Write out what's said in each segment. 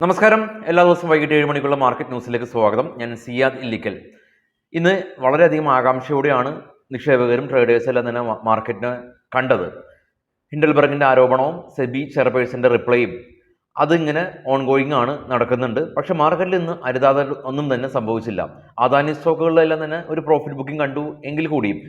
നമസ്കാരം. എല്ലാ ദിവസവും വൈകിട്ട് 7 മണിക്കുള്ള മാർക്കറ്റ് ന്യൂസിലേക്ക് സ്വാഗതം. ഞാൻ സിയാദ് ഇല്ലിക്കൽ. ഇന്ന് വളരെയധികം ആകാംക്ഷയോടെയാണ് നിക്ഷേപകരും ട്രേഡേഴ്സും എല്ലാം തന്നെ മാർക്കറ്റിനെ കണ്ടത്. ഹിൻഡൽബർഗിൻ്റെ ആരോപണവും സെബി ചെയർപേഴ്സൻ്റെ റിപ്ലൈയും അതിങ്ങനെ ഓൺഗോയിങ് ആണ്, നടക്കുന്നുണ്ട്. പക്ഷെ മാർക്കറ്റിൽ ഇന്ന് അരുതാതെ ഒന്നും തന്നെ സംഭവിച്ചില്ല. അദാനി സ്റ്റോക്കുകളിലെല്ലാം തന്നെ ഒരു പ്രോഫിറ്റ് ബുക്കിംഗ് കണ്ടു എങ്കിൽ കൂടിയും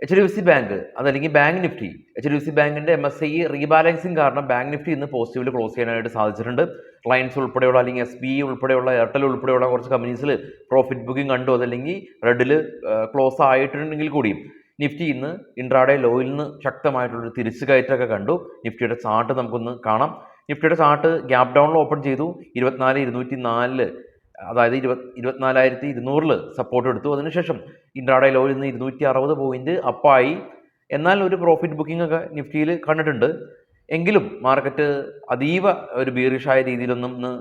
HDFC ബാങ്ക് അതല്ലെങ്കിൽ ബാങ്ക് നിഫ്റ്റി, HDFC ബാങ്കിൻ്റെ MSCI റീബാലൻസിങ് കാരണം ബാങ്ക് നിഫ്റ്റി ഇന്ന് പോസിറ്റീവിൽ ക്ലോസ് ചെയ്യാനായിട്ട് സാധിച്ചിട്ടുണ്ട്. റിലയൻസ് ഉൾപ്പെടെയുള്ള അല്ലെങ്കിൽ SBI ഉൾപ്പെടെയുള്ള എയർടെൽ ഉൾപ്പെടെയുള്ള കുറച്ച് കമ്പനീസിൽ പ്രോഫിറ്റ് ബുക്കിംഗ് കണ്ടു, അതല്ലെങ്കിൽ റെഡിൽ ക്ലോസ് ആയിട്ടുണ്ടെങ്കിൽ കൂടിയും നിഫ്റ്റി ഇന്ന് ഇൻട്രാഡേ ലോയിൽ നിന്ന് ശക്തമായിട്ടുള്ളൊരു തിരിച്ചു കയറ്റമൊക്കെ കണ്ടു. നിഫ്റ്റിയുടെ ചാർട്ട് നമുക്കൊന്ന് കാണാം. നിഫ്റ്റിയുടെ ചാർട്ട് ഗ്യാപ് ഡൗണിൽ ഓപ്പൺ ചെയ്തു. 24,204 അതായത് 24,200 സപ്പോർട്ട് എടുത്തു. അതിനുശേഷം ഇൻട്രാഡേ ലോയിൽ നിന്ന് 260 പോയിന്റ് അപ്പായി. എന്നാൽ ഒരു പ്രോഫിറ്റ് ബുക്കിംഗ് ഒക്കെ നിഫ്റ്റിയിൽ കണ്ടിട്ടുണ്ട്. എങ്കിലും മാർക്കറ്റ് അതീവ ഒരു ബീറിഷായ രീതിയിലൊന്നും ഇന്ന്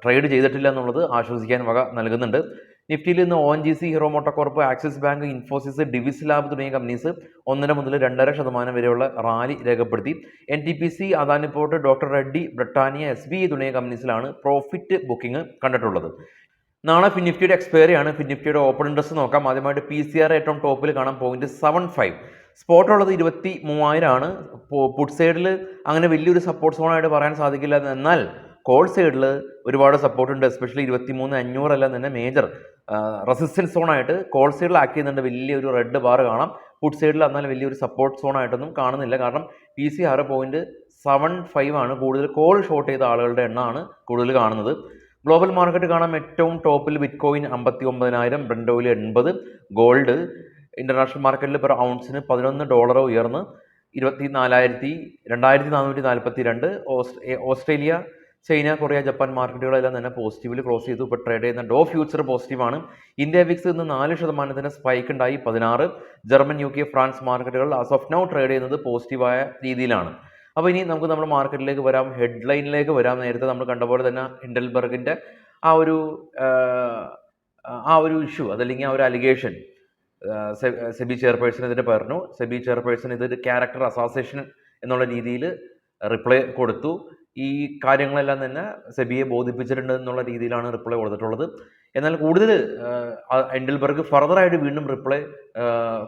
ട്രേഡ് ചെയ്തിട്ടില്ല എന്നുള്ളത് ആശ്വസിക്കാൻ വക നൽകുന്നുണ്ട്. നിഫ്റ്റിയിൽ ഇന്ന് ONGC, hero MotoCorp, axis bank, Infosys, Divi's lab തുടങ്ങിയ കമ്പനീസ് 1.5 മുതൽ 2.5% വരെയുള്ള റാലി രേഖപ്പെടുത്തി. NTPC, Adani port, doctor Reddy, Britannia, SBI തുടങ്ങിയ കമ്പനീസിലാണ് പ്രോഫിറ്റ് ബുക്കിംഗ് കണ്ടിട്ടുള്ളത്. നാളെ ഫിൻനിഫ്റ്റിയുടെ എക്സ്പയറിയാണ്. ഫിൻനിഫ്റ്റിയുടെ ഓപ്പൺ ഇൻട്രസ്റ്റ് നോക്കാം. ആദ്യമായിട്ട് PCR ഏറ്റവും ടോപ്പിൽ കാണാം, 0.75. സ്പോട്ട് ഉള്ളത് 23,000 ആണ്. പുട്ട് സൈഡിൽ അങ്ങനെ വലിയൊരു സപ്പോർട്ട് സോണായിട്ട് പറയാൻ സാധിക്കില്ല. എന്നാൽ കോൾ സൈഡിൽ ഒരുപാട് സപ്പോർട്ട് ഉണ്ട്. എസ്പെഷ്യലി 23,500 എല്ലാം തന്നെ മേജർ റെസിസ്റ്റൻസ് സോണായിട്ട് കോൾ സൈഡിൽ ആക്ട് ചെയ്യുന്നുണ്ട്. വലിയൊരു റെഡ് ബാർ കാണാം. പുട്ട് സൈഡിൽ എന്നാൽ വലിയൊരു സപ്പോർട്ട് സോണായിട്ടൊന്നും കാണുന്നില്ല. കാരണം PCR 0.75 ആണ്. കൂടുതൽ കോൾ ഷോർട്ട് ചെയ്ത ആളുകളുടെ എണ്ണമാണ് കൂടുതൽ കാണുന്നത്. ഗ്ലോബൽ മാർക്കറ്റ് കാണാം. ഏറ്റവും ടോപ്പിൽ bitcoin 59,000, Brent oil 80, gold international മാർക്കറ്റിൽ പെർ ഔൺസിന് $11 ഉയർന്ന് 2442. ഓസ്ട്രേലിയ, ചൈന, കൊറിയ, ജപ്പാൻ മാർക്കറ്റുകളെല്ലാം തന്നെ പോസിറ്റീവിൽ ക്ലോസ് ചെയ്തു. ഇപ്പോൾ ട്രേഡ് ചെയ്യുന്ന ഡോ ഫ്യൂച്ചർ പോസിറ്റീവാണ്. ഇന്ത്യ വിക്സ് ഇന്ന് 4% സ്പൈക്ക് ഉണ്ടായി, 16. ജർമ്മൻ, UK, ഫ്രാൻസ് മാർക്കറ്റുകൾ ആസ് ഓഫ് നൗ ട്രേഡ് ചെയ്യുന്നത് പോസിറ്റീവായ രീതിയിലാണ്. അപ്പോൾ ഇനി നമുക്ക് നമ്മുടെ മാർക്കറ്റിലേക്ക് വരാം, ഹെഡ്ലൈനിലേക്ക് വരാം. നേരത്തെ നമ്മൾ കണ്ട പോലെ തന്നെ ഹിൻഡൽബർഗിൻ്റെ ആ ഒരു ഇഷ്യൂ അതല്ലെങ്കിൽ ആ ഒരു അലിഗേഷൻ സെബി ചെയർപേഴ്സൺ ഇതിന് പറഞ്ഞു. സെബി ചെയർപേഴ്സൺ ഇതൊരു ക്യാരക്ടർ അസോസിയേഷൻ എന്നുള്ള രീതിയിൽ റിപ്ലൈ കൊടുത്തു. ഈ കാര്യങ്ങളെല്ലാം തന്നെ സെബിയെ ബോധിപ്പിച്ചിട്ടുണ്ട് എന്നുള്ള രീതിയിലാണ് റിപ്ലൈ കൊടുത്തിട്ടുള്ളത്. എന്നാൽ കൂടുതൽ ഹിൻഡൽബർഗ് ഫർദറായിട്ട് വീണ്ടും റിപ്ലൈ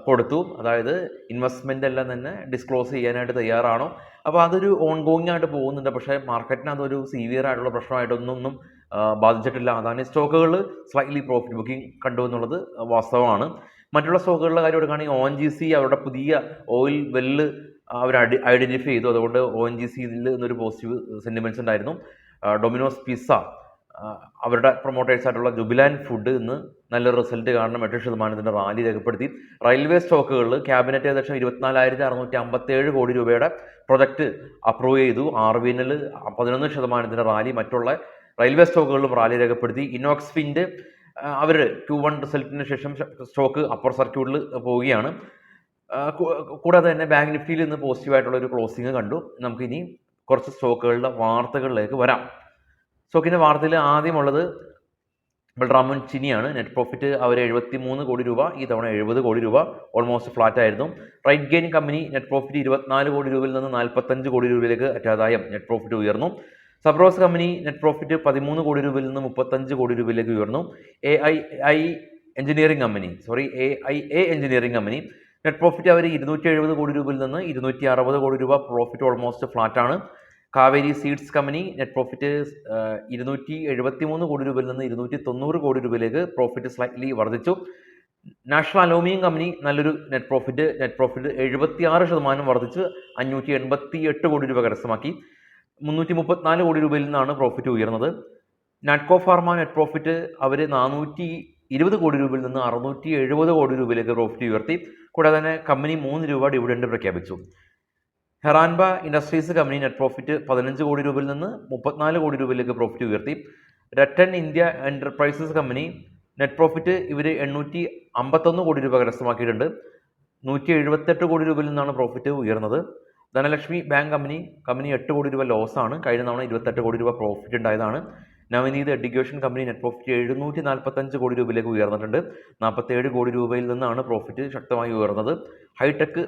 കൊടുത്തു. അതായത് ഇൻവെസ്റ്റ്മെൻ്റ് എല്ലാം തന്നെ ഡിസ്ക്ലോസ് ചെയ്യാനായിട്ട് തയ്യാറാണോ. അപ്പോൾ അതൊരു ഓൺഗോയിങ് ആയിട്ട് പോകുന്നുണ്ട്. പക്ഷേ മാർക്കറ്റിന് അതൊരു സീവിയർ ആയിട്ടുള്ള പ്രശ്നമായിട്ടൊന്നും ബാധിച്ചിട്ടില്ല. അതാണ് സ്റ്റോക്കുകൾ സ്ലൈറ്റ്ലി പ്രോഫിറ്റ് ബുക്കിംഗ് കണ്ടു എന്നുള്ളത് വാസ്തവമാണ്. മറ്റുള്ള സ്റ്റോക്കുകളുടെ കാര്യം എടുക്കുകയാണെങ്കിൽ ONGC അവരുടെ പുതിയ ഓയിൽ വെല്ല് അവർ ഐഡൻറ്റിഫൈ ചെയ്തു. അതുകൊണ്ട് ONGCയിൽ എന്നൊരു പോസിറ്റീവ് സെൻറ്റിമെൻറ്റ്സ് ഉണ്ടായിരുന്നു. ഡൊമിനോസ് പിസ്സ അവരുടെ പ്രൊമോട്ടേഴ്സ് ആയിട്ടുള്ള ജുബിലാൻഡ് ഫുഡ് ഇന്ന് നല്ലൊരു റിസൾട്ട് കാരണം 8% റാലി രേഖപ്പെടുത്തി. റെയിൽവേ സ്റ്റോക്കുകളിൽ ക്യാബിനറ്റ് ഏകദേശം 24,657 കോടി രൂപയുടെ പ്രൊജക്റ്റ് അപ്രൂവ് ചെയ്തു. RVNL 11% rally. മറ്റുള്ള റെയിൽവേ സ്റ്റോക്കുകളിലും റാലി രേഖപ്പെടുത്തി. ഇനോക്സ് ഫിൻഡ് അവർ Q1 റിസൾട്ടിന് ശേഷം സ്റ്റോക്ക് അപ്പർ സർക്യൂട്ടിൽ പോവുകയാണ്. കൂടാതെ തന്നെ ബാങ്ക് നിഫ്റ്റിയിൽ ഇന്ന് പോസിറ്റീവായിട്ടുള്ള ഒരു ക്ലോസിങ് കണ്ടു. നമുക്കിനി കുറച്ച് സ്റ്റോക്കുകളുടെ വാർത്തകളിലേക്ക് വരാം. സ്റ്റോക്കിൻ്റെ വാർത്തയിൽ ആദ്യമുള്ളത് ബൽറാമുൻ ചിനിയാണ്. നെറ്റ് പ്രോഫിറ്റ് അവർ 73 കോടി രൂപ, ഈ തവണ 70 കോടി രൂപ, ഓൾമോസ്റ്റ് ഫ്ലാറ്റ് ആയിരുന്നു. RateGain company net profit 24 crore രൂപയിൽ നിന്ന് 45 കോടി രൂപയിലേക്ക് അറ്റാദായം നെറ്റ് പ്രോഫിറ്റ് ഉയർന്നു. സബ്രോസ് കമ്പനി നെറ്റ് പ്രോഫിറ്റ് 13 കോടി രൂപയിൽ നിന്ന് 35 കോടി രൂപയിലേക്ക് ഉയർന്നു. AIA engineering company net profit അവർ 270 കോടി രൂപയിൽ നിന്ന് 260 കോടി രൂപ, പ്രോഫിറ്റ് ഓൾമോസ്റ്റ് ഫ്ലാറ്റ് ആണ്. Kaveri seeds company net profit 273 കോടി രൂപയിൽ നിന്ന് 290 കോടി രൂപയിലേക്ക്, പ്രോഫിറ്റ് സ്ലൈറ്റ്ലി വർദ്ധിച്ചു. നാഷണൽ അലൂമിനിയം കമ്പനി നല്ലൊരു നെറ്റ് പ്രോഫിറ്റ് 76% വർദ്ധിച്ച് 588 കോടി രൂപ കരസ്ഥമാക്കി. 334 കോടി രൂപയിൽ നിന്നാണ് പ്രോഫിറ്റ് ഉയർന്നത്. നാറ്റ്കോ ഫാർമ നെറ്റ് പ്രോഫിറ്റ് അവർ 420 കോടി രൂപയിൽ നിന്ന് 670 കോടി രൂപയിലേക്ക് പ്രോഫിറ്റ് ഉയർത്തി. കൂടാതെ തന്നെ കമ്പനി 3 രൂപ ഡിവിഡൻഡ് പ്രഖ്യാപിച്ചു. Heranba industries company net profit 15 crore രൂപയിൽ നിന്ന് 34 കോടി രൂപയിലേക്ക് പ്രോഫിറ്റ് ഉയർത്തി. Rattan India enterprises company net profit ഇവർ 851 കോടി രൂപ കരസ്ഥമാക്കിയിട്ടുണ്ട്. 178 കോടി രൂപയിൽ നിന്നാണ് പ്രോഫിറ്റ് ഉയർന്നത്. ധനലക്ഷ്മി ബാങ്ക് കമ്പനി 8 കോടി രൂപ ലോസാണ്. കഴിഞ്ഞ തവണ 28 കോടി രൂപ പ്രോഫിറ്റ് ഉണ്ടായതാണ്. Navneet education company net profit 745 crore രൂപയിലേക്ക് ഉയർന്നിട്ടുണ്ട്. 47 കോടി രൂപയിൽ നിന്നാണ് പ്രോഫിറ്റ് ശക്തമായി ഉയർന്നത്. ഹൈടെക്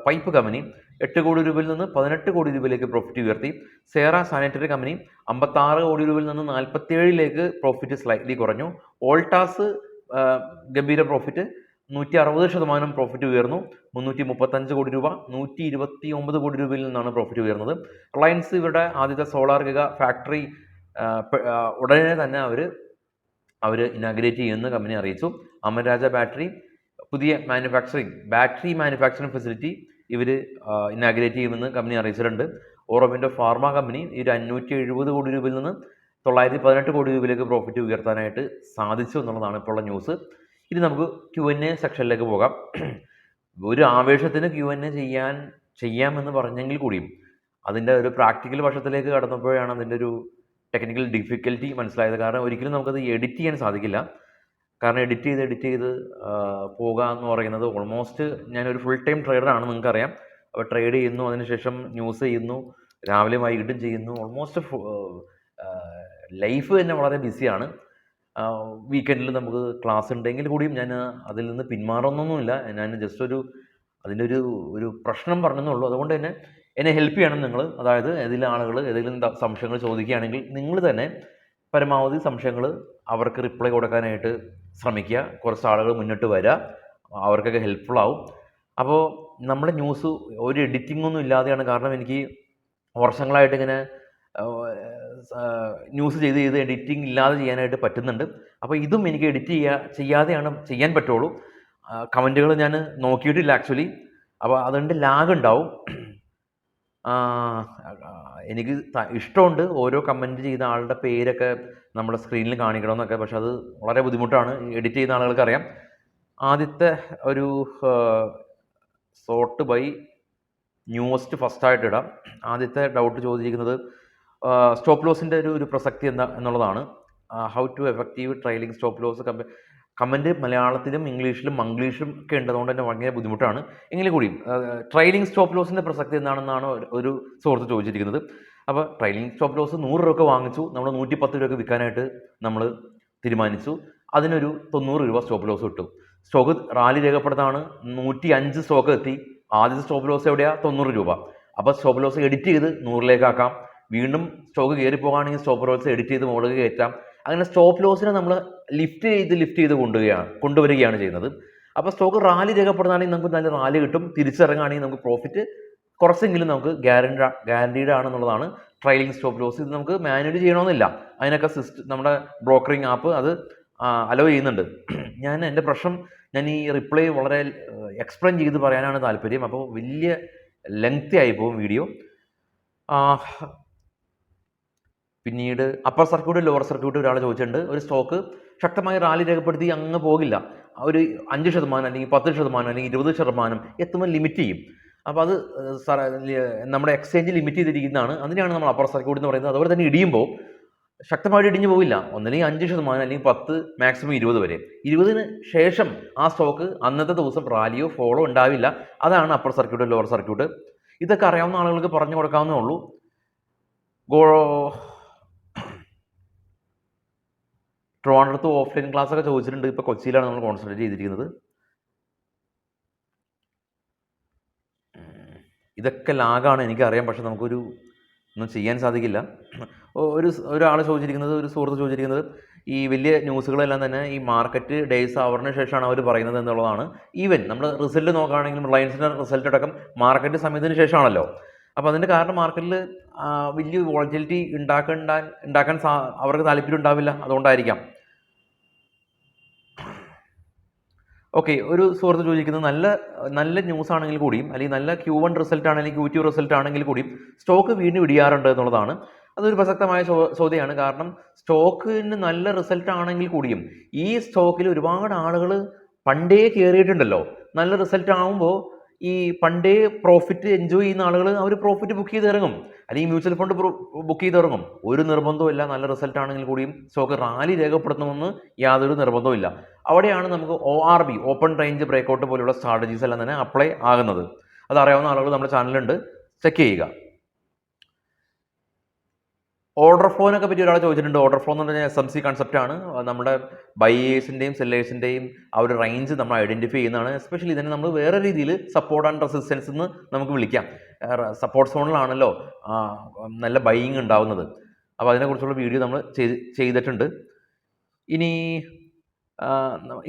പൈപ്പ് കമ്പനി 8 കോടി രൂപയിൽ നിന്ന് 18 കോടി രൂപയിലേക്ക് പ്രോഫിറ്റ് ഉയർത്തി. സേറ സാനിറ്ററി കമ്പനി 56 കോടി രൂപയിൽ നിന്ന് 47ലേക്ക് പ്രോഫിറ്റ് സ്ലൈറ്റ്ലി കുറഞ്ഞു. വോൾട്ടാസ് ഗംഭീര പ്രോഫിറ്റ് 160% പ്രോഫിറ്റ് ഉയർന്നു. 335 കോടി രൂപ 129 കോടി രൂപയിൽ നിന്നാണ് പ്രോഫിറ്റ് ഉയർന്നത്. റിലയൻസ് ഇവരുടെ ആദ്യത്തെ സോളാർ ഗിഗ ഫാക്ടറി ഉടനെ തന്നെ അവർ ഇനാഗ്രേറ്റ് ചെയ്യുമെന്ന് കമ്പനി അറിയിച്ചു. അമരാജ ബാറ്ററി പുതിയ ബാറ്ററി മാനുഫാക്ചറിങ് ഫെസിലിറ്റി ഇവർ ഇനാഗ്രേറ്റ് ചെയ്യുമെന്ന് കമ്പനി അറിയിച്ചിട്ടുണ്ട്. ഓറോബിന്റോ ഫാർമ കമ്പനി ഈ 570 കോടി രൂപയിൽ നിന്ന് 918 കോടി രൂപയിലേക്ക് പ്രോഫിറ്റ് ഉയർത്താനായിട്ട് സാധിച്ചു എന്നുള്ളതാണ് ഇപ്പോൾ ഉള്ള ന്യൂസ്. ഇനി നമുക്ക് Q&A സെക്ഷനിലേക്ക് പോകാം. ഒരു ആവേശത്തിന് Q&A ചെയ്യാമെന്ന് പറഞ്ഞെങ്കിൽ കൂടിയും അതിൻ്റെ ഒരു പ്രാക്ടിക്കൽ വശത്തിലേക്ക് കടന്നപ്പോഴാണ് അതിൻ്റെ ഒരു ടെക്നിക്കൽ ഡിഫിക്കൽറ്റി മനസ്സിലായത്. കാരണം ഒരിക്കലും നമുക്കത് എഡിറ്റ് ചെയ്യാൻ സാധിക്കില്ല. കാരണം എഡിറ്റ് ചെയ്ത് പോകുക എന്ന് പറയുന്നത് ഓൾമോസ്റ്റ് ഞാനൊരു ഫുൾ ടൈം ട്രേഡറാണ്, നിങ്ങൾക്കറിയാം. അപ്പോൾ ട്രേഡ് ചെയ്യുന്നു, അതിനുശേഷം ന്യൂസ് ചെയ്യുന്നു, രാവിലെ വൈകിട്ടും ചെയ്യുന്നു. ഓൾമോസ്റ്റ് ലൈഫ് തന്നെ വളരെ ബിസിയാണ്. വീക്കെൻഡിൽ നമുക്ക് ക്ലാസ് ഉണ്ടെങ്കിൽ കൂടിയും ഞാൻ അതിൽ നിന്ന് പിന്മാറുന്നൊന്നുമില്ല. ഞാൻ ജസ്റ്റ് അതിൻ്റെ ഒരു പ്രശ്നം പറഞ്ഞെന്നുള്ളൂ. അതുകൊണ്ട് തന്നെ എന്നെ ഹെൽപ്പ് ചെയ്യണം നിങ്ങൾ. അതായത് ഏതെങ്കിലും സംശയങ്ങൾ ചോദിക്കുകയാണെങ്കിൽ നിങ്ങൾ തന്നെ പരമാവധി സംശയങ്ങൾ അവർക്ക് റിപ്ലൈ കൊടുക്കാനായിട്ട് ശ്രമിക്കുക. കുറച്ച് ആളുകൾ മുന്നിട്ട് വരിക, അവർക്കൊക്കെ ഹെൽപ്ഫുൾ ആവും. അപ്പോൾ നമ്മുടെ ന്യൂസ് ഒരു എഡിറ്റിംഗ് ഒന്നും ഇല്ലാതെയാണ്. കാരണം എനിക്ക് വർഷങ്ങളായിട്ട് ഇങ്ങനെ ന്യൂസ് ചെയ്ത് എഡിറ്റിംഗ് ഇല്ലാതെ ചെയ്യാനായിട്ട് പറ്റുന്നുണ്ട്. അപ്പോൾ ഇതും എനിക്ക് എഡിറ്റ് ചെയ്യാതെയാണ് ചെയ്യാൻ പറ്റുള്ളൂ. കമൻറ്റുകൾ ഞാൻ നോക്കിയിട്ടില്ല ആക്ച്വലി. അപ്പോൾ അതുകൊണ്ട് ലാഗ് ഉണ്ടാവും. എനിക്ക് ഇഷ്ടമുണ്ട് ഓരോ കമൻറ്റ് ചെയ്ത ആളുടെ പേരൊക്കെ നമ്മുടെ സ്ക്രീനിൽ കാണിക്കണമെന്നൊക്കെ. പക്ഷെ അത് വളരെ ബുദ്ധിമുട്ടാണ്, എഡിറ്റ് ചെയ്യുന്ന ആളുകൾക്ക് അറിയാം. ആദ്യത്തെ ഒരു സോർട്ട് ബൈ ന്യൂസ്റ്റ് ഫസ്റ്റായിട്ട് ഇടാം. ആദ്യത്തെ ഡൗട്ട് ചോദിച്ചിരിക്കുന്നത് സ്റ്റോപ്പ് ലോസിൻ്റെ ഒരു പ്രസക്തി എന്താ എന്നുള്ളതാണ്. How to effective trailing stop loss. Comment മലയാളത്തിലും ഇംഗ്ലീഷിലും മംഗ്ലീഷിലും ഒക്കെ ഉണ്ടതുകൊണ്ട് തന്നെ ഭയങ്കര ബുദ്ധിമുട്ടാണ്. എങ്കിലും കൂടിയും ട്രെയിലിംഗ് സ്റ്റോപ്പ് ലോസിൻ്റെ പ്രസക്തി എന്താണെന്നാണ് ഒരു സുഹൃത്ത് ചോദിച്ചിരിക്കുന്നത്. അപ്പോൾ ട്രെയിലിംഗ് സ്റ്റോപ്പ് ലോസ് 100 രൂപ വാങ്ങിച്ചു, നമ്മൾ 110 രൂപയ്ക്ക് വിൽക്കാനായിട്ട് നമ്മൾ തീരുമാനിച്ചു. അതിനൊരു 90 രൂപ സ്റ്റോപ്പ് ലോസ് കിട്ടും. സ്റ്റോക്ക് റാലി രേഖപ്പെടുത്താണ് 105 സ്റ്റോക്ക് എത്തി. ആദ്യത്തെ സ്റ്റോപ്പ് ലോസ് എവിടെയാണ്? 90 രൂപ. അപ്പോൾ സ്റ്റോപ്പ് ലോസ് എഡിറ്റ് ചെയ്ത് 100ലേക്ക് ആക്കാം. വീണ്ടും സ്റ്റോക്ക് കയറി പോകുകയാണെങ്കിൽ സ്റ്റോപ്പ് ലോസ് എഡിറ്റ് ചെയ്ത് മുകളിലേക്ക് കയറ്റാം. അങ്ങനെ സ്റ്റോപ്പ് ലോസിനെ നമ്മൾ ലിഫ്റ്റ് ചെയ്ത് കൊണ്ടുവരികയാണ് ചെയ്യുന്നത്. അപ്പോൾ സ്റ്റോക്ക് റാലി രേഖപ്പെടുന്നതാണെങ്കിൽ നമുക്ക് നല്ല റാലി കിട്ടും. തിരിച്ചിറങ്ങുകയാണെങ്കിൽ നമുക്ക് പ്രോഫിറ്റ് കുറച്ചെങ്കിലും നമുക്ക് ഗ്യാരണ്ടീഡ് ആണെന്നുള്ളതാണ് ട്രെയിലിംഗ് സ്റ്റോപ്പ് ലോസ്. ഇത് നമുക്ക് മാനുവലി ചെയ്യണമെന്നില്ല. അതിനൊക്കെ നമ്മുടെ ബ്രോക്കറിങ് ആപ്പ് അത് അലോ ചെയ്യുന്നുണ്ട്. എൻ്റെ പ്രശ്നം ഞാൻ ഈ റിപ്ലൈ വളരെ എക്സ്പ്ലെയിൻ ചെയ്ത് പറയാനാണ് താല്പര്യം. അപ്പോൾ വലിയ ലെങ്തി ആയി പോകും വീഡിയോ. പിന്നീട് അപ്പർ സർക്യൂട്ട് ലോവർ സർക്യൂട്ട് ഒരാൾ ചോദിച്ചിട്ടുണ്ട്. ഒരു സ്റ്റോക്ക് ശക്തമായി റാലി രേഖപ്പെടുത്തി അങ്ങ് പോകില്ല. ഒരു 5% അല്ലെങ്കിൽ 10% അല്ലെങ്കിൽ 20% എത്തുമ്പോൾ ലിമിറ്റ് ചെയ്യും. അപ്പോൾ അത് നമ്മുടെ എക്സ്ചേഞ്ച് ലിമിറ്റ് ചെയ്തിരിക്കുന്നതാണ്. അതിനെയാണ് നമ്മൾ അപ്പർ സർക്യൂട്ട് എന്ന് പറയുന്നത്. അതുപോലെ തന്നെ ഇടിയുമ്പോൾ ശക്തമായിട്ട് ഇടിഞ്ഞു പോകില്ല. ഒന്നില്ലെങ്കിൽ 5% അല്ലെങ്കിൽ 10, മാക്സിമം 20 വരെ. 20-ന് ശേഷം ആ സ്റ്റോക്ക് അന്നത്തെ ദിവസം റാലിയോ ഫോളോ ഉണ്ടാവില്ല. അതാണ് അപ്പർ സർക്യൂട്ട് ലോവർ സർക്യൂട്ട്. ഇതൊക്കെ അറിയാവുന്ന ആളുകൾക്ക് പറഞ്ഞു കൊടുക്കാവുന്നേ ഉള്ളൂ. ട്രിവാൻഡ്രത്ത് ഓഫ്ലൈൻ ക്ലാസ് ഒക്കെ ചോദിച്ചിട്ടുണ്ട്. ഇപ്പോൾ കൊച്ചിയിലാണ് നമ്മൾ കോൺസെൻട്രേറ്റ് ചെയ്തിരിക്കുന്നത്. ഇതൊക്കെ ലാഗാണ് എനിക്കറിയാം, പക്ഷെ ഒന്നും ചെയ്യാൻ സാധിക്കില്ല. ഒരാൾ ചോദിച്ചിരിക്കുന്നത്, ഒരു സുഹൃത്ത് ചോദിച്ചിരിക്കുന്നത്, ഈ വലിയ ന്യൂസുകളെല്ലാം തന്നെ ഈ മാർക്കറ്റ് ഡേയ്സ് അവറിന് ശേഷമാണ് അവർ പറയുന്നത് എന്നുള്ളതാണ്. ഈവൻ നമ്മൾ റിസൾട്ട് നോക്കുകയാണെങ്കിലും റിലയൻസിൻ്റെ റിസൾട്ട് അടക്കം മാർക്കറ്റ് സമയത്തിന് ശേഷമാണല്ലോ. അപ്പോൾ അതിൻ്റെ കാരണം മാർക്കറ്റിൽ വലിയ വോളറ്റിലിറ്റി ഉണ്ടാക്കാൻ അവർക്ക് താല്പര്യം ഉണ്ടാവില്ല, അതുകൊണ്ടായിരിക്കാം. ഓക്കെ, ഒരു സുഹൃത്ത് ചോദിക്കുന്നത് നല്ല ന്യൂസ് ആണെങ്കിൽ കൂടിയും അല്ലെങ്കിൽ നല്ല Q1 റിസൾട്ട് ആണെങ്കിൽ Q2 റിസൾട്ട് ആണെങ്കിൽ കൂടിയും സ്റ്റോക്ക് വീണ്ടും ഇടിയാറുണ്ട് എന്നുള്ളതാണ്. അതൊരു പ്രസക്തമായ ചോദ്യമാണ്. കാരണം സ്റ്റോക്കിന് നല്ല റിസൾട്ട് ആണെങ്കിൽ കൂടിയും ഈ സ്റ്റോക്കിൽ ഒരുപാട് ആളുകൾ പണ്ടേ കയറിയിട്ടുണ്ടല്ലോ. നല്ല റിസൾട്ട് ആകുമ്പോൾ ഈ പണ്ടേ പ്രോഫിറ്റ് എൻജോയ് ചെയ്യുന്ന ആളുകൾ അവർ പ്രോഫിറ്റ് ബുക്ക് ചെയ്ത് ഇറങ്ങും, അല്ലെങ്കിൽ മ്യൂച്വൽ ഫണ്ട് ബുക്ക് ചെയ്ത് ഇറങ്ങും. ഒരു നിർബന്ധമില്ല. നല്ല റിസൾട്ട് ആണെങ്കിൽ കൂടിയും സ്റ്റോക്ക് റാലി രേഖപ്പെടുത്തണമെന്ന് യാതൊരു നിർബന്ധവും. അവിടെയാണ് നമുക്ക് ORB, ഓപ്പൺ റേഞ്ച് ബ്രേക്കൗട്ട് പോലുള്ള സ്ട്രാറ്റജീസ് എല്ലാം തന്നെ അപ്ലൈ ആകുന്നത്. അതറിയാവുന്ന ആളുകൾ നമ്മുടെ ചാനലുണ്ട്, ചെക്ക് ചെയ്യുക. ഓർഡർ ഫ്ലോനൊക്കെ പറ്റി ഒരാൾ ചോദിച്ചിട്ടുണ്ട്. ഓർഡർ ഫ്ലോ എന്ന് പറഞ്ഞാൽ SMC കൺസെപ്റ്റ് ആണ്. നമ്മുടെ ബയേഴ്സിൻ്റെയും സെല്ലേഴ്സിൻ്റെയും ആ ഒരു റേഞ്ച് നമ്മൾ ഐഡൻറ്റിഫൈ ചെയ്യുന്നതാണ്. എസ്പെഷ്യലി ഇതിനെ നമ്മൾ വേറെ രീതിയിൽ സപ്പോർട്ട് ആൻഡ് റെസിസ്റ്റൻസ് എന്ന് നമുക്ക് വിളിക്കാം. സപ്പോർട്ട് സോണിലാണല്ലോ നല്ല ബൈയിങ് ഉണ്ടാവുന്നത്. അപ്പോൾ അതിനെക്കുറിച്ചുള്ള വീഡിയോ നമ്മൾ ചെയ്തിട്ടുണ്ട്. ഇനി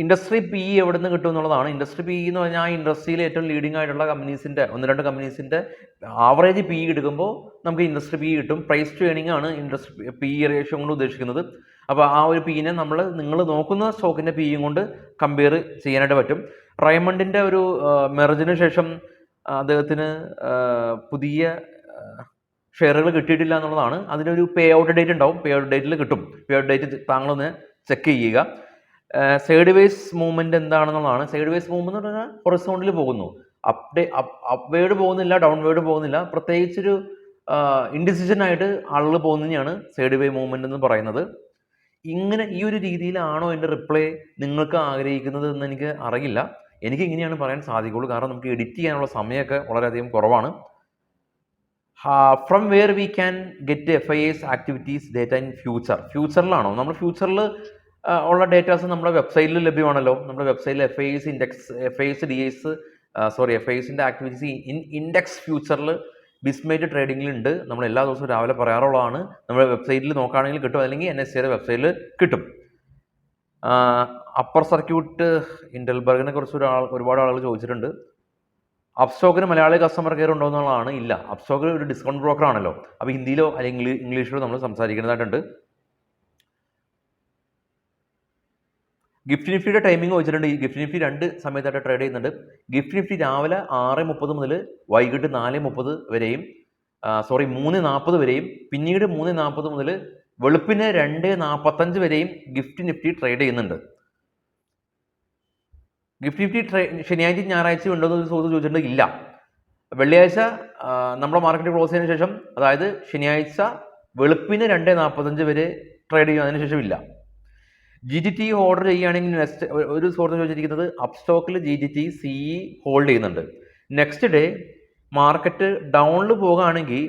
ഇൻഡസ്ട്രി PE എവിടെ നിന്ന് കിട്ടും എന്നുള്ളതാണ്. ഇൻഡസ്ട്രി PE എന്ന് പറഞ്ഞാൽ ആ ഇൻഡസ്ട്രിയിൽ ഏറ്റവും ലീഡിംഗ് ആയിട്ടുള്ള കമ്പനീസിൻ്റെ 1-2 കമ്പനീസിൻ്റെ ആവറേജ് PE എടുക്കുമ്പോൾ നമുക്ക് ഇൻഡസ്ട്രി PE കിട്ടും. പ്രൈസ് ടു ഏണിംഗ് ആണ് ഇൻഡസ്ട്രി PE റേഷ്യോ കൊണ്ട് ഉദ്ദേശിക്കുന്നത്. അപ്പോൾ ആ ഒരു PE-നെ നിങ്ങൾ നോക്കുന്ന സ്റ്റോക്കിൻ്റെ PE കൊണ്ട് കമ്പയർ ചെയ്യാനായിട്ട് പറ്റും. റൈമണ്ടിൻ്റെ ഒരു മെർജിന് ശേഷം അദ്ദേഹത്തിന് പുതിയ ഷെയറുകൾ കിട്ടിയിട്ടില്ല എന്നുള്ളതാണ്. അതിനൊരു പേ ഔട്ട് ഡേറ്റ് ഉണ്ടാവും. പേ ഔട്ട് ഡേറ്റിൽ കിട്ടും. പേ ഔട്ട് ഡേറ്റ് താങ്കളൊന്ന് ചെക്ക് ചെയ്യുക. സൈഡ് വേസ് മൂവ്മെന്റ് എന്താണെന്നുള്ളതാണ്. സൈഡ് വേസ് മൂവ്മെന്റ് എന്ന് പറഞ്ഞാൽ ഹൊറിസോണ്ടൽ പോകുന്നു, അപ്വേഡ് പോകുന്നില്ല, ഡൗൺവേഡ് പോകുന്നില്ല. പ്രത്യേകിച്ചൊരു ഇൻഡിസിഷൻ ആയിട്ട് ആളുകൾ പോകുന്നതിനാണ് സൈഡ് വേ മൂവ്മെന്റ് എന്ന് പറയുന്നത്. ഇങ്ങനെ ഈ ഒരു രീതിയിലാണോ എൻ്റെ റിപ്ലൈ നിങ്ങൾക്ക് ആഗ്രഹിക്കുന്നത് എന്ന് എനിക്ക് അറിയില്ല. എനിക്ക് ഇങ്ങനെയാണ് പറയാൻ സാധിക്കുള്ളൂ, കാരണം നമുക്ക് എഡിറ്റ് ചെയ്യാനുള്ള സമയമൊക്കെ വളരെയധികം കുറവാണ്. From where we can get FIIs activities data in ഫ്യൂച്ചറിലാണോ? നമ്മൾ ഫ്യൂച്ചറിൽ ഉള്ള ഡേറ്റാസ് നമ്മുടെ വെബ്സൈറ്റിൽ ലഭ്യമാണല്ലോ. നമ്മുടെ വെബ്സൈറ്റിൽ FIIസിൻ്റെ ആക്ടിവിറ്റീസ് ഇൻഡെക്സ് ഫ്യൂച്ചറിൽ ബിസ്മേറ്റ് ട്രേഡിങ്ങിലുണ്ട്. നമ്മൾ എല്ലാ ദിവസവും രാവിലെ പറയാറുള്ളതാണ്. നമ്മുടെ വെബ്സൈറ്റിൽ നോക്കുകയാണെങ്കിൽ കിട്ടും, അല്ലെങ്കിൽ NSEയുടെ വെബ്സൈറ്റിൽ കിട്ടും. അപ്പർ സർക്യൂട്ട് ഇൻഡൽബർഗിനെ കുറിച്ച് ഒരുപാട് ആളുകൾ ചോദിച്ചിട്ടുണ്ട്. അപ്സ്റ്റോക്കിന് മലയാളി കസ്റ്റമർ കെയർ ഉണ്ടോ എന്നുള്ളതാണ്. ഇല്ല, അപ്സ്റ്റോക്ക് ഒരു ഡിസ്കൗണ്ട് ബ്രോക്കർ ആണല്ലോ. അപ്പോൾ ഹിന്ദിയിലോ അല്ലെങ്കിൽ ഇംഗ്ലീഷിലോ നമ്മൾ സംസാരിക്കുന്നതായിട്ടുണ്ട്. ഗിഫ്റ്റ് നിഫ്റ്റിയുടെ ടൈമിംഗ് വെച്ചിട്ടുണ്ട്. ഈ ഗിഫ്റ്റ് നിഫ്റ്റി 2 സമയത്തായിട്ട് ട്രേഡ് ചെയ്യുന്നുണ്ട്. ഗിഫ്റ്റ് നിഫ്റ്റി രാവിലെ 6:30 മുതൽ വൈകിട്ട് 4:30 വരെയും 3:40 വരെയും, പിന്നീട് 3:40 മുതൽ വെളുപ്പിന് 2:45 വരെയും ഗിഫ്റ്റ് നിഫ്റ്റി ട്രേഡ് ചെയ്യുന്നുണ്ട്. ഗിഫ്റ്റ് നിഫ്റ്റി ശനിയാഴ്ച ഞായറാഴ്ച ഉണ്ടോ എന്ന് ചോദിച്ചിട്ടുണ്ട്. ഇല്ല. വെള്ളിയാഴ്ച നമ്മുടെ മാർക്കറ്റ് ക്ലോസ് ചെയ്തതിനു ശേഷം, അതായത് ശനിയാഴ്ച വെളുപ്പിന് 2:45 വരെ ട്രേഡ് ചെയ്യും. അതിനുശേഷം ഇല്ല. GTT ഓർഡർ ചെയ്യുകയാണെങ്കിൽ നെക്സ്റ്റ് ഒരു സുഹൃത്ത് ചോദിച്ചിരിക്കുന്നത് അപ്സ്റ്റോക്കിൽ GTT CE ഹോൾഡ് ചെയ്യുന്നുണ്ട്. നെക്സ്റ്റ് ഡേ മാർക്കറ്റ് ഡൗണിൽ പോകുകയാണെങ്കിൽ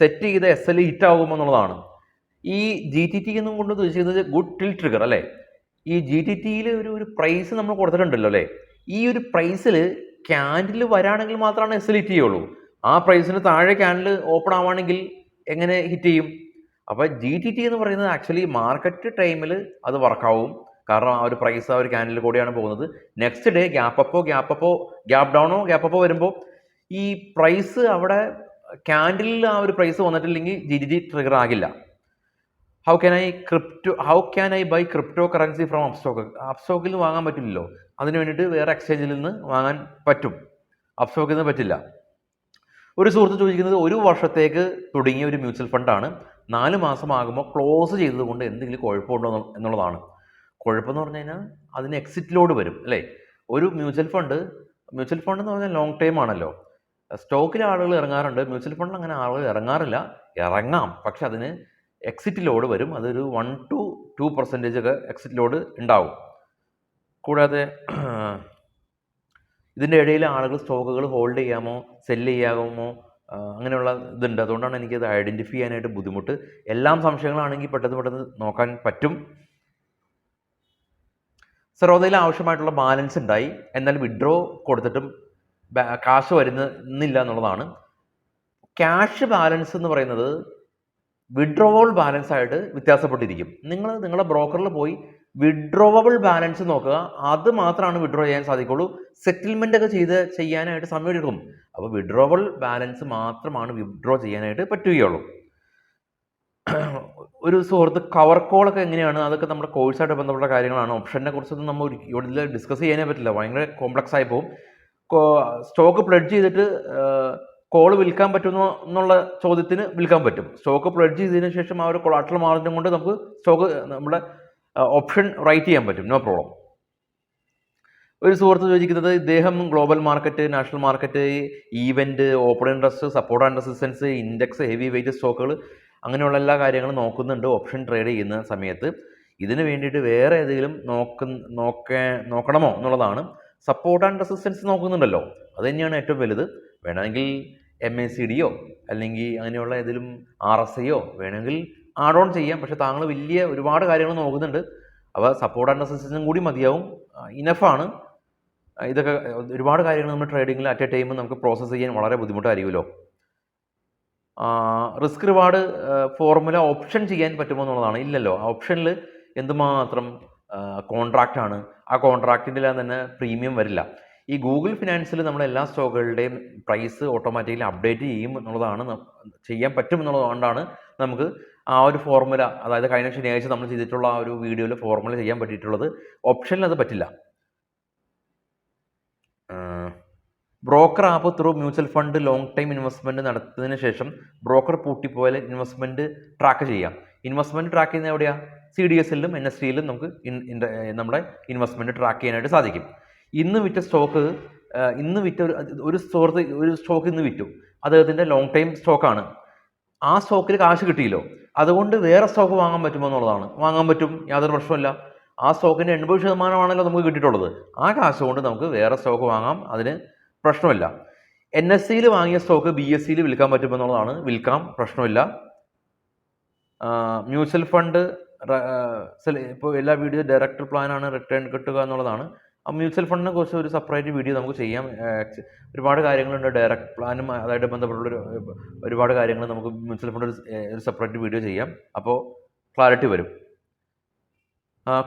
സെറ്റ് ചെയ്ത SL ഹിറ്റ് ആകുമെന്നുള്ളതാണ്. ഈ GTT എന്നും കൊണ്ട് ഉദ്ദേശിക്കുന്നത് ഗുഡ് ടിൽ ട്രിഗർ അല്ലേ? ഈ GTTയിൽ ഒരു പ്രൈസ് നമ്മൾ കൊടുത്തിട്ടുണ്ടല്ലോ അല്ലേ? ഈ ഒരു പ്രൈസിൽ ക്യാൻഡിൽ വരാണെങ്കിൽ മാത്രമാണ് SL ഹിറ്റ് ചെയ്യുള്ളൂ. ആ പ്രൈസിന് താഴെ ക്യാൻഡിൽ ഓപ്പൺ ആവുകയാണെങ്കിൽ എങ്ങനെ ഹിറ്റ് ചെയ്യും? അപ്പോൾ GTT എന്ന് പറയുന്നത് ആക്ച്വലി മാർക്കറ്റ് ടൈമിൽ അത് വർക്കാവും, കാരണം ആ ഒരു പ്രൈസ് ആ ഒരു ക്യാൻഡിൽ കൂടെയാണ് പോകുന്നത്. നെക്സ്റ്റ് ഡേ ഗ്യാപ്പ് ഡൗണോ വരുമ്പോൾ ഈ പ്രൈസ് അവിടെ ക്യാൻഡിലിൽ ആ ഒരു പ്രൈസ് വന്നിട്ടില്ലെങ്കിൽ GTT ട്രിഗർ ആകില്ല. How can I buy crypto currency from അപ്സ്റ്റോക്കിൽ നിന്ന് വാങ്ങാൻ പറ്റില്ലല്ലോ. അതിന് വേണ്ടിയിട്ട് വേറെ എക്സ്ചേഞ്ചിൽ നിന്ന് വാങ്ങാൻ പറ്റും, അപ്സ്റ്റോക്കിൽ നിന്ന് പറ്റില്ല. ഒരു സുഹൃത്ത് ചോദിക്കുന്നത് 1 വർഷത്തേക്ക് തുടങ്ങിയ ഒരു മ്യൂച്വൽ ഫണ്ടാണ്, 4 മാസമാകുമ്പോൾ ക്ലോസ് ചെയ്തതുകൊണ്ട് എന്തെങ്കിലും കുഴപ്പമുണ്ടോ എന്നുള്ളതാണ്. കുഴപ്പമെന്ന് പറഞ്ഞു കഴിഞ്ഞാൽ അതിന് എക്സിറ്റ് ലോഡ് വരും അല്ലേ? ഒരു മ്യൂച്വൽ ഫണ്ട് എന്ന് പറഞ്ഞാൽ ലോങ് ടൈം ആണല്ലോ. സ്റ്റോക്കിൽ ആളുകൾ ഇറങ്ങാറുണ്ട്, മ്യൂച്വൽ ഫണ്ടിൽ അങ്ങനെ ആളുകൾ ഇറങ്ങാറില്ല. ഇറങ്ങാം, പക്ഷെ അതിന് എക്സിറ്റ് ലോഡ് വരും. അതൊരു 1 to 2% ഒക്കെ എക്സിറ്റ് ലോഡ് ഉണ്ടാവും. കൂടാതെ ഇതിൻ്റെ ഇടയിൽ ആളുകൾ സ്റ്റോക്കുകൾ ഹോൾഡ് ചെയ്യാമോ സെല്ല് ചെയ്യാമോ അങ്ങനെയുള്ള ഇതുണ്ട്. അതുകൊണ്ടാണ് എനിക്കത് ഐഡൻറ്റിഫൈ ചെയ്യാനായിട്ട് ബുദ്ധിമുട്ട്. എല്ലാം സംശയങ്ങളാണെങ്കിൽ പെട്ടെന്ന് നോക്കാൻ പറ്റും. സറോദയിൽ ആവശ്യമായിട്ടുള്ള ബാലൻസ് ഉണ്ടായി, എന്നാൽ വിഡ്രോ കൊടുത്തിട്ടും കാശ് വരുന്നില്ല എന്നുള്ളതാണ്. ക്യാഷ് ബാലൻസ് എന്ന് പറയുന്നത് വിഡ്രോവബിൾ ബാലൻസ് ആയിട്ട് വ്യത്യാസപ്പെട്ടിരിക്കും. നിങ്ങളുടെ ബ്രോക്കറിൽ പോയി വിഡ്രോവബിൾ ബാലൻസ് നോക്കുക, അത് മാത്രമാണ് വിഡ്രോ ചെയ്യാൻ സാധിക്കുള്ളൂ. സെറ്റിൽമെൻ്റ് ഒക്കെ ചെയ്യാനായിട്ട് സമയം എടുക്കും. അപ്പോൾ വിഡ്രോവബിൾ ബാലൻസ് മാത്രമാണ് വിഡ്രോ ചെയ്യാനായിട്ട് പറ്റുകയുള്ളൂ. ഒരു സുഹൃത്ത് കവർ കോളൊക്കെ എങ്ങനെയാണ്, അതൊക്കെ നമ്മുടെ കോഴ്സായിട്ട് ബന്ധപ്പെട്ട കാര്യങ്ങളാണ്. ഓപ്ഷനെ കുറിച്ചൊന്നും നമ്മൾ ഇവിടെ ഡിസ്കസ് ചെയ്യാനേ പറ്റില്ല, ഭയങ്കര കോംപ്ലക്സ് ആയി പോകും. സ്റ്റോക്ക് പ്ലെഡ്ജ് ചെയ്തിട്ട് കോൾ വിൽക്കാൻ പറ്റുമോ എന്നുള്ള ചോദ്യത്തിന് വിൽക്കാൻ പറ്റും. സ്റ്റോക്ക് പ്ലെഡ്ജ് ചെയ്തതിനു ശേഷം ആ ഒരു കൊളാട്രൽ മാർജിൻ കൊണ്ട് നമുക്ക് സ്റ്റോക്ക് നമ്മുടെ ഓപ്ഷൻ റൈറ്റ് ചെയ്യാൻ പറ്റും, നോ പ്രോബ്ലം. ഒരു സുഹൃത്ത് ചോദിക്കുന്നത് ഇദ്ദേഹം global market, national market, event, open interest, support and resistance, index, heavy weight സ്റ്റോക്കുകൾ, അങ്ങനെയുള്ള എല്ലാ കാര്യങ്ങളും നോക്കുന്നുണ്ട് ഓപ്ഷൻ ട്രേഡ് ചെയ്യുന്ന സമയത്ത്. ഇതിന് വേണ്ടിയിട്ട് വേറെ ഏതെങ്കിലും നോക്കണമോ എന്നുള്ളതാണ്. സപ്പോർട്ട് ആൻഡ് റെസിസ്റ്റൻസ് നോക്കുന്നുണ്ടല്ലോ, അത് തന്നെയാണ് ഏറ്റവും വലുത്. വേണമെങ്കിൽ MACDയോ അല്ലെങ്കിൽ അങ്ങനെയുള്ള ഏതെങ്കിലും RSIയോ വേണമെങ്കിൽ ആഡ് ഓൺ ചെയ്യാം. പക്ഷേ താങ്കൾ വലിയ ഒരുപാട് കാര്യങ്ങൾ നോക്കുന്നുണ്ട്. അപ്പോൾ സപ്പോർട്ട് ആൻഡ് റെസിസ്റ്റൻസും കൂടി മതിയാവും. ഇനഫാണ്. ഇതൊക്കെ ഒരുപാട് കാര്യങ്ങൾ നമ്മൾ ട്രേഡിങ്ങിൽ അറ്റ് എ ടൈം നമുക്ക് പ്രോസസ്സ് ചെയ്യാൻ വളരെ ബുദ്ധിമുട്ടായിരിക്കുമല്ലോ. റിസ്ക് റിവാർഡ് ഫോർമുല ഓപ്ഷൻ ചെയ്യാൻ പറ്റുമോ എന്നുള്ളതാണ്. ഇല്ലല്ലോ. ആ ഓപ്ഷനിൽ എന്തുമാത്രം കോൺട്രാക്റ്റ് ആണ്. ആ കോൺട്രാക്റ്റിൻ്റെ തന്നെ പ്രീമിയം വരില്ല. ഈ ഗൂഗിൾ ഫിനാൻസിൽ നമ്മൾ എല്ലാ സ്റ്റോക്കുകളുടെയും പ്രൈസ് ഓട്ടോമാറ്റിക്കലി അപ്ഡേറ്റ് ചെയ്യും എന്നുള്ളതാണ്, ചെയ്യാൻ പറ്റും എന്നുള്ളതുകൊണ്ടാണ് നമുക്ക് ആ ഒരു ഫോർമുല, അതായത് കഴിഞ്ഞ ശനിയാഴ്ച നമ്മൾ ചെയ്തിട്ടുള്ള ആ ഒരു വീഡിയോയിൽ ഫോർമുല ചെയ്യാൻ പറ്റിയിട്ടുള്ളത്. ഓപ്ഷനിൽ അത് പറ്റില്ല. Broker app through mutual fund long time investment നടത്തിയതിന് ശേഷം ബ്രോക്കർ പൂട്ടിപ്പോയാൽ ഇൻവെസ്റ്റ്മെൻറ്റ് ട്രാക്ക് ചെയ്യാം. ഇൻവെസ്റ്റ്മെൻറ്റ് ട്രാക്ക് ചെയ്യുന്നത് എവിടെയാണ്? CDSലും NSDയിലും നമുക്ക് നമ്മുടെ ഇൻവെസ്റ്റ്മെൻറ്റ് ട്രാക്ക് ചെയ്യാനായിട്ട് സാധിക്കും. ഇന്ന് വിറ്റ സ്റ്റോക്ക് ഒരു സ്റ്റോക്ക് ഇന്ന് വിറ്റു. അദ്ദേഹത്തിൻ്റെ ലോങ് ടൈം സ്റ്റോക്കാണ്. ആ സ്റ്റോക്കിൽ കാശ് കിട്ടിയല്ലോ, അതുകൊണ്ട് വേറെ സ്റ്റോക്ക് വാങ്ങാൻ പറ്റുമോ എന്നുള്ളതാണ്. വാങ്ങാൻ പറ്റും, യാതൊരു പ്രശ്നമില്ല. ആ സ്റ്റോക്കിൻ്റെ 80% നമുക്ക് കിട്ടിയിട്ടുള്ളത്. ആ കാശ് കൊണ്ട് നമുക്ക് വേറെ സ്റ്റോക്ക് വാങ്ങാം, അതിന് പ്രശ്നമില്ല. NSEയിൽ വാങ്ങിയ സ്റ്റോക്ക് BSEയിൽ വിൽക്കാൻ പറ്റുമെന്നുള്ളതാണ്. വിൽക്കാം, പ്രശ്നമില്ല. മ്യൂച്വൽ ഫണ്ട് ഇപ്പോൾ എല്ലാ വീഡിയോ ഡയറക്ടർ പ്ലാനാണ് റിട്ടേൺ കിട്ടുക എന്നുള്ളതാണ്. ആ മ്യൂച്വൽ ഫണ്ടിനെ കുറിച്ച് ഒരു സെപ്പറേറ്റ് വീഡിയോ നമുക്ക് ചെയ്യാം. ഒരുപാട് കാര്യങ്ങളുണ്ട് ഡയറക്ട് പ്ലാനും അതായിട്ട് ബന്ധപ്പെട്ടുള്ള ഒരുപാട് കാര്യങ്ങൾ നമുക്ക് മ്യൂച്വൽ ഫണ്ട് ഒരു സെപ്പറേറ്റ് വീഡിയോ ചെയ്യാം. അപ്പോൾ ക്ലാരിറ്റി വരും.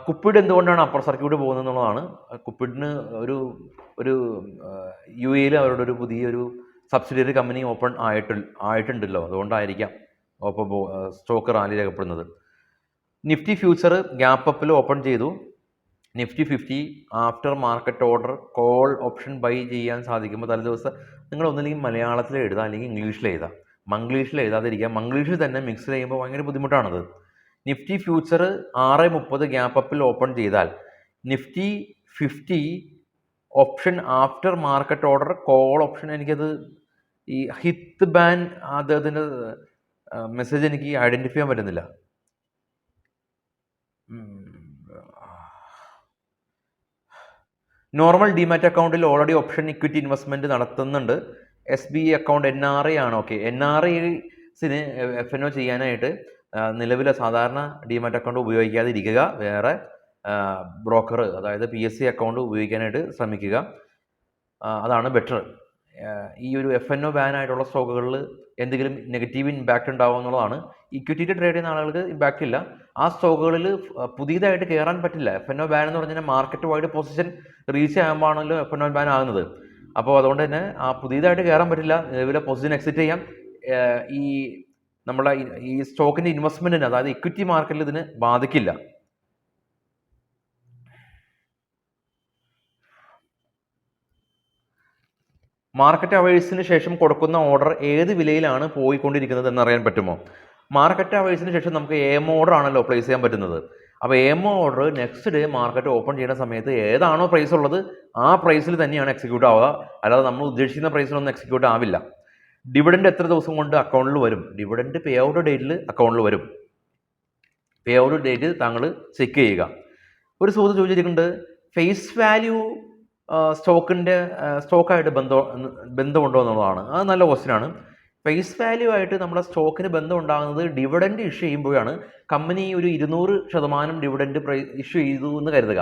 കുപ്പിഡ് എന്തുകൊണ്ടാണ് അപ്പർ സർക്യൂട്ട് പോകുന്നത് എന്നുള്ളതാണ്. കുപ്പിഡിന് ഒരു UAEയിൽ അവരുടെ ഒരു പുതിയൊരു സബ്സിഡിയറി കമ്പനി ഓപ്പൺ ആയിട്ടുണ്ടല്ലോ, അതുകൊണ്ടായിരിക്കാം സ്റ്റോക്ക് റാലി രേഖപ്പെടുന്നത്. നിഫ്റ്റി ഫ്യൂച്ചർ ഗ്യാപ്പ് അപ്പിൽ ഓപ്പൺ ചെയ്തു. Nifty 50 after market order call option buy ചെയ്യാൻ സാധിക്കുമ്പോൾ തലേദിവസം നിങ്ങൾ ഒന്നില്ലെങ്കിൽ മലയാളത്തിൽ എഴുതാം, അല്ലെങ്കിൽ ഇംഗ്ലീഷിൽ എഴുതാം. മംഗ്ലീഷിൽ എഴുതാതിരിക്കുക. മംഗ്ലീഷിൽ തന്നെ മിക്സ് ചെയ്യുമ്പോൾ ഭയങ്കര ബുദ്ധിമുട്ടാണത്. നിഫ്റ്റി ഫ്യൂച്ചർ 6:30 ഗ്യാപ്പ് അപ്പിൽ ഓപ്പൺ ചെയ്താൽ Nifty 50 option after market order call option, എനിക്കത് ഈ ഹിത്ത് ബാൻ അദ്ദേഹത്തിൻ്റെ മെസ്സേജ് എനിക്ക് ഐഡൻറ്റിഫൈ ചെയ്യാൻ പറ്റുന്നില്ല. നോർമൽ ഡിമാറ്റ് അക്കൗണ്ടിൽ ഓൾറെഡി ഓപ്ഷൻ ഇക്വിറ്റി ഇൻവെസ്റ്റ്മെൻറ്റ് നടത്തുന്നുണ്ട്. SBI അക്കൗണ്ട് NRI ആണ്. ഓക്കെ, NRIസിന് FNO ചെയ്യാനായിട്ട് നിലവിലെ സാധാരണ ഡിമാറ്റ് അക്കൗണ്ട് ഉപയോഗിക്കാതിരിക്കുക. വേറെ ബ്രോക്കർ, അതായത് PSE അക്കൗണ്ട് ഉപയോഗിക്കാനായിട്ട് ശ്രമിക്കുക. അതാണ് ബെറ്റർ. ഈ ഒരു FNO ബാൻ ആയിട്ടുള്ള സ്റ്റോക്കുകളിൽ എന്തെങ്കിലും നെഗറ്റീവ് ഇമ്പാക്റ്റ് ഉണ്ടാവും എന്നുള്ളതാണ്. ഇക്വിറ്റിയിൽ ട്രേഡ് ചെയ്യുന്ന ആളുകൾക്ക് ഇമ്പാക്റ്റ് ഇല്ല. ആ സ്റ്റോക്കുകളിൽ പുതിയതായിട്ട് കയറാൻ പറ്റില്ല. FNO ബാൻ എന്ന് പറഞ്ഞാൽ മാർക്കറ്റ് വൈഡ് പൊസിഷൻ റീച്ച് ആകുമ്പോഴാണല്ലോ FNO ബാൻ ആകുന്നത്. അപ്പോൾ അതുകൊണ്ട് തന്നെ പുതിയതായിട്ട് കയറാൻ പറ്റില്ല. നിലവിലെ പൊസിഷൻ എക്സിറ്റ് ചെയ്യാം. നമ്മളെ ഈ സ്റ്റോക്കിൻ്റെ ഇൻവെസ്റ്റ്മെൻറ്റിന്, അതായത് ഇക്വിറ്റി മാർക്കറ്റിൽ ഇതിന് ബാധിക്കില്ല. മാർക്കറ്റ് അവേഴ്സിന് ശേഷം കൊടുക്കുന്ന ഓർഡർ ഏത് വിലയിലാണ് പോയിക്കൊണ്ടിരിക്കുന്നത് എന്നറിയാൻ പറ്റുമോ? മാർക്കറ്റ് അവേഴ്സിന് ശേഷം നമുക്ക് AM ഓർഡർ ആണല്ലോ പ്ലേസ് ചെയ്യാൻ പറ്റുന്നത്. അപ്പോൾ AM order next day market open ചെയ്യുന്ന സമയത്ത് ഏതാണോ പ്രൈസ് ഉള്ളത് ആ പ്രൈസിൽ തന്നെയാണ് എക്സിക്യൂട്ട് ആവുക. അല്ലാതെ നമ്മൾ ഉദ്ദേശിക്കുന്ന പ്രൈസിലൊന്നും എക്സിക്യൂട്ട് ആവില്ല. ഡിവിഡൻഡ് എത്ര ദിവസം കൊണ്ട് അക്കൗണ്ടിൽ വരും? ഡിവിഡൻഡ് പേ ഔട്ട് ഡേറ്റിൽ അക്കൗണ്ടിൽ വരും. പേ ഔട്ട് ഡേറ്റ് താങ്കൾ ചെക്ക് ചെയ്യുക. ഒരു സുഹൃത്ത് ചോദിച്ചിട്ടുണ്ട്, ഫേസ് വാല്യൂ സ്റ്റോക്കായിട്ട് ബന്ധമുണ്ടോ എന്നുള്ളതാണ്. അത് നല്ല ക്വസ്റ്റ്യനാണ്. ഫേസ് വാല്യൂ ആയിട്ട് നമ്മുടെ സ്റ്റോക്കിന് ബന്ധം ഉണ്ടാകുന്നത് ഡിവിഡൻഡ് ഇഷ്യൂ ചെയ്യുമ്പോഴാണ്. കമ്പനി ഒരു 200% ഡിവിഡൻഡ് ഇഷ്യൂ ചെയ്തു എന്ന് കരുതുക.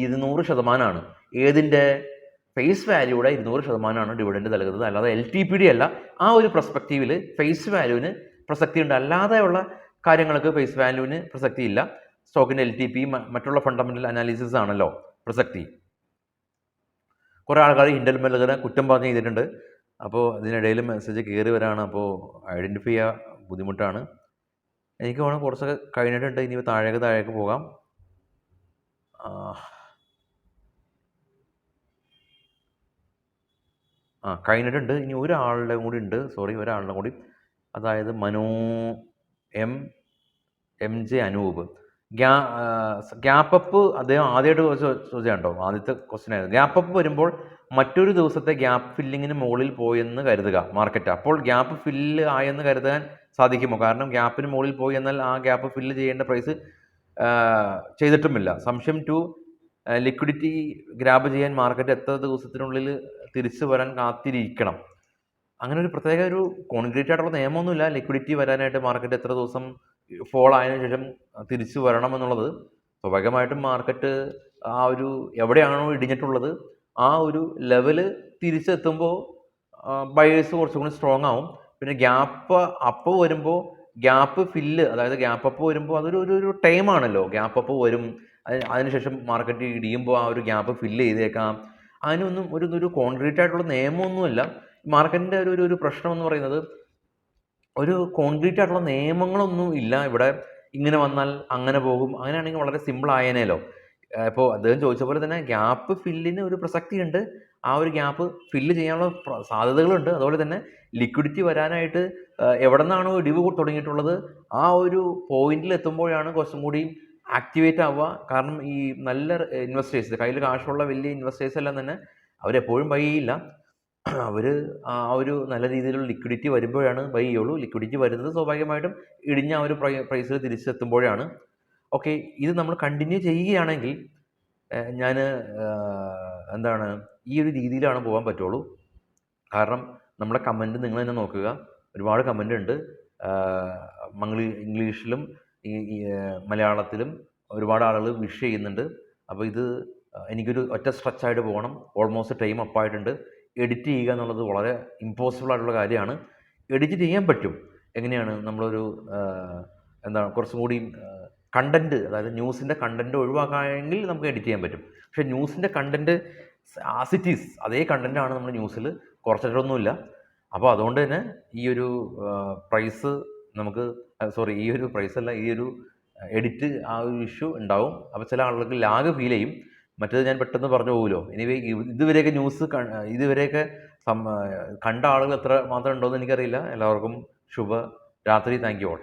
200%ആണ് ഏതിൻ്റെ? ഫേസ് വാല്യൂടെ 200%ആണ് ഡിവിഡൻഡ് നൽകുന്നത്, അല്ലാതെ LTPD അല്ല. ആ ഒരു പെർസ്പെക്റ്റീവിൽ ഫേസ് വാല്യൂവിന് പ്രസക്തി ഉണ്ട്. അല്ലാതെയുള്ള കാര്യങ്ങൾക്ക് ഫേസ് വാല്യൂവിന് പ്രസക്തി ഇല്ല. സ്റ്റോക്കിൻ്റെ LTP മറ്റുള്ള ഫണ്ടമെൻ്റൽ അനാലിസിസ് ആണല്ലോ പ്രസക്തി. കുറേ ആൾക്കാർ ഹിൻഡൽ മെല്ലറിനെ കുറ്റം പറഞ്ഞ് ചെയ്തിട്ടുണ്ട്. അപ്പോൾ ഇതിനിടയിൽ മെസ്സേജ് കയറി വരാണ്. അപ്പോൾ ഐഡൻറ്റിഫൈ ചെയ്യാൻ ബുദ്ധിമുട്ടാണ്. എനിക്ക് വേണം കുറച്ചൊക്കെ കഴിഞ്ഞിട്ടുണ്ട്. ഇനി താഴേക്ക് പോകാം. കഴിഞ്ഞിട്ടുണ്ട്. ഇനി ഒരാളുടെ കൂടി ഉണ്ട്. ഒരാളുടെ കൂടി, അതായത് MJ അനൂപ്. ഗ്യാപ്പപ്പ് അദ്ദേഹം ആദ്യമായിട്ട് ചോദിച്ചാണ്ടോ? ആദ്യത്തെ ക്വസ്റ്റ്യൻ ആയിരുന്നു. ഗ്യാപ്പപ്പ് വരുമ്പോൾ മറ്റൊരു ദിവസത്തെ ഗ്യാപ്പ് ഫില്ലിങ്ങിന് മുകളിൽ പോയെന്ന് കരുതുക മാർക്കറ്റ്. അപ്പോൾ ഗ്യാപ്പ് ഫില്ല് ആയെന്ന് കരുതാൻ സാധിക്കുമോ? കാരണം ഗ്യാപ്പിന് മുകളിൽ പോയി എന്നാൽ ആ ഗ്യാപ്പ് ഫില്ല് ചെയ്യേണ്ട പ്രൈസ് ചെയ്തിട്ടുമില്ല. സംശയം 2, ലിക്വിഡിറ്റി ഗ്രാബ് ചെയ്യാൻ മാർക്കറ്റ് എത്ര ദിവസത്തിനുള്ളിൽ തിരിച്ചു വരാൻ കാത്തിരിക്കണം? അങ്ങനെ ഒരു പ്രത്യേക ഒരു കോൺക്രീറ്റ് ആയിട്ടുള്ള നിയമമൊന്നുമില്ല. ലിക്വിഡിറ്റി വരാനായിട്ട് മാർക്കറ്റ് എത്ര ദിവസം ഫോൾ ആയതിനു ശേഷം തിരിച്ചു വരണം എന്നുള്ളത് സ്വാഭാവികമായിട്ടും മാർക്കറ്റ് ആ ഒരു എവിടെയാണോ ഇടിഞ്ഞിട്ടുള്ളത് ആ ഒരു ലെവല് തിരിച്ചെത്തുമ്പോൾ ബയേഴ്സ് കുറച്ചും കൂടി സ്ട്രോങ് ആവും. പിന്നെ ഗ്യാപ്പ് അപ്പ് വരുമ്പോൾ ഗ്യാപ്പ് ഫില്ല്, അതായത് ഗ്യാപ്പ് അപ്പ് വരുമ്പോൾ അതൊരു ഒരു ടൈമാണല്ലോ. ഗ്യാപ്പ് അപ്പ് വരും, അതിനുശേഷം മാർക്കറ്റ് ഇടിയുമ്പോൾ ആ ഒരു ഗ്യാപ്പ് ഫില്ല് ചെയ്തേക്കാം. അതിനൊന്നും ഒരു കോൺക്രീറ്റ് ആയിട്ടുള്ള നിയമമൊന്നുമില്ല. മാർക്കറ്റിൻ്റെ ഒരു പ്രശ്നം എന്ന് പറയുന്നത് ഒരു കോൺക്രീറ്റ് ആയിട്ടുള്ള നിയമങ്ങളൊന്നും ഇല്ല ഇവിടെ. ഇങ്ങനെ വന്നാൽ അങ്ങനെ പോകും, അങ്ങനെയാണെങ്കിൽ വളരെ സിമ്പിൾ ആയേനേലോ. ഇപ്പോൾ അദ്ദേഹം ചോദിച്ച പോലെ തന്നെ ഗ്യാപ്പ് ഫില്ലിന് ഒരു പ്രസക്തിയുണ്ട്. ആ ഒരു ഗ്യാപ്പ് ഫില്ല് ചെയ്യാനുള്ള സാധ്യതകളുണ്ട്. അതുപോലെ തന്നെ ലിക്വിഡിറ്റി വരാനായിട്ട് എവിടെ നിന്നാണോ ഇടിവ് തുടങ്ങിയിട്ടുള്ളത് ആ ഒരു പോയിന്റിൽ എത്തുമ്പോഴാണ് കുറച്ചും കൂടി ആക്ടിവേറ്റ് ആവുക. കാരണം ഈ നല്ല ഇൻവെസ്റ്റേഴ്സ്, കയ്യിൽ കാശുള്ള വലിയ ഇൻവെസ്റ്റേഴ്സ് എല്ലാം തന്നെ അവരെപ്പോഴും ബൈ ചെയ്യില്ല. അവർ ആ ഒരു നല്ല രീതിയിലുള്ള ലിക്വിഡിറ്റി വരുമ്പോഴാണ് ബൈ ചെയ്യുള്ളൂ. ലിക്വിഡിറ്റി വരുന്നത് സ്വാഭാവികമായിട്ടും ഇടിഞ്ഞ ആ ഒരു പ്രൈസിൽ തിരിച്ചെത്തുമ്പോഴാണ്. ഓക്കെ, ഇത് നമ്മൾ കണ്ടിന്യൂ ചെയ്യുകയാണെങ്കിൽ ഞാൻ എന്താണ് ഈ ഒരു രീതിയിലാണ് പോകാൻ പറ്റുള്ളൂ. കാരണം നമ്മുടെ കമൻറ്റ് നിങ്ങൾ തന്നെ നോക്കുക, ഒരുപാട് കമൻ്റ് ഉണ്ട്. ഇംഗ്ലീഷിലും മലയാളത്തിലും ഒരുപാട് ആളുകൾ വിഷ് ചെയ്യുന്നുണ്ട്. അപ്പോൾ ഇത് എനിക്കൊരു ഒറ്റ സ്ട്രെച്ചായിട്ട് പോകണം. Almost time അപ്പായിട്ടുണ്ട്. എഡിറ്റ് ചെയ്യുക എന്നുള്ളത് വളരെ ഇമ്പോസിബിൾ ആയിട്ടുള്ള കാര്യമാണ്. എഡിറ്റ് ചെയ്യാൻ പറ്റും. എങ്ങനെയാണ് നമ്മളൊരു എന്താണ് കുറച്ചും കൂടി കണ്ടൻറ്റ്, അതായത് ന്യൂസിൻ്റെ കണ്ടൻറ്റ് ഒഴിവാക്കുകയാണെങ്കിൽ നമുക്ക് എഡിറ്റ് ചെയ്യാൻ പറ്റും. പക്ഷേ ന്യൂസിൻ്റെ കണ്ടൻറ്റ് ആസ് ഇറ്റ് ഈസ് അതേ കണ്ടൻറ്റാണ് നമ്മൾ ന്യൂസിൽ, കുറച്ചിട്ടൊന്നുമില്ല. അപ്പോൾ അതുകൊണ്ട് തന്നെ ഈ ഒരു പ്രൈസ് നമുക്ക് ഈ ഒരു പ്രൈസല്ല, ഈ ഒരു എഡിറ്റ് ആ ഒരു ഇഷ്യൂ ഉണ്ടാവും. അപ്പോൾ ചില ആളുകൾക്ക് ലാഗ് ഫീൽ ചെയ്യും. മറ്റേത് ഞാൻ പെട്ടെന്ന് പറഞ്ഞു പോകുമല്ലോ. എനിവേ ഇതുവരെയൊക്കെ ന്യൂസ് ഇതുവരെയൊക്കെ കണ്ട ആളുകൾ എത്ര മാത്രം ഉണ്ടോ എന്ന് എനിക്കറിയില്ല. എല്ലാവർക്കും ശുഭ രാത്രി. Thank you all.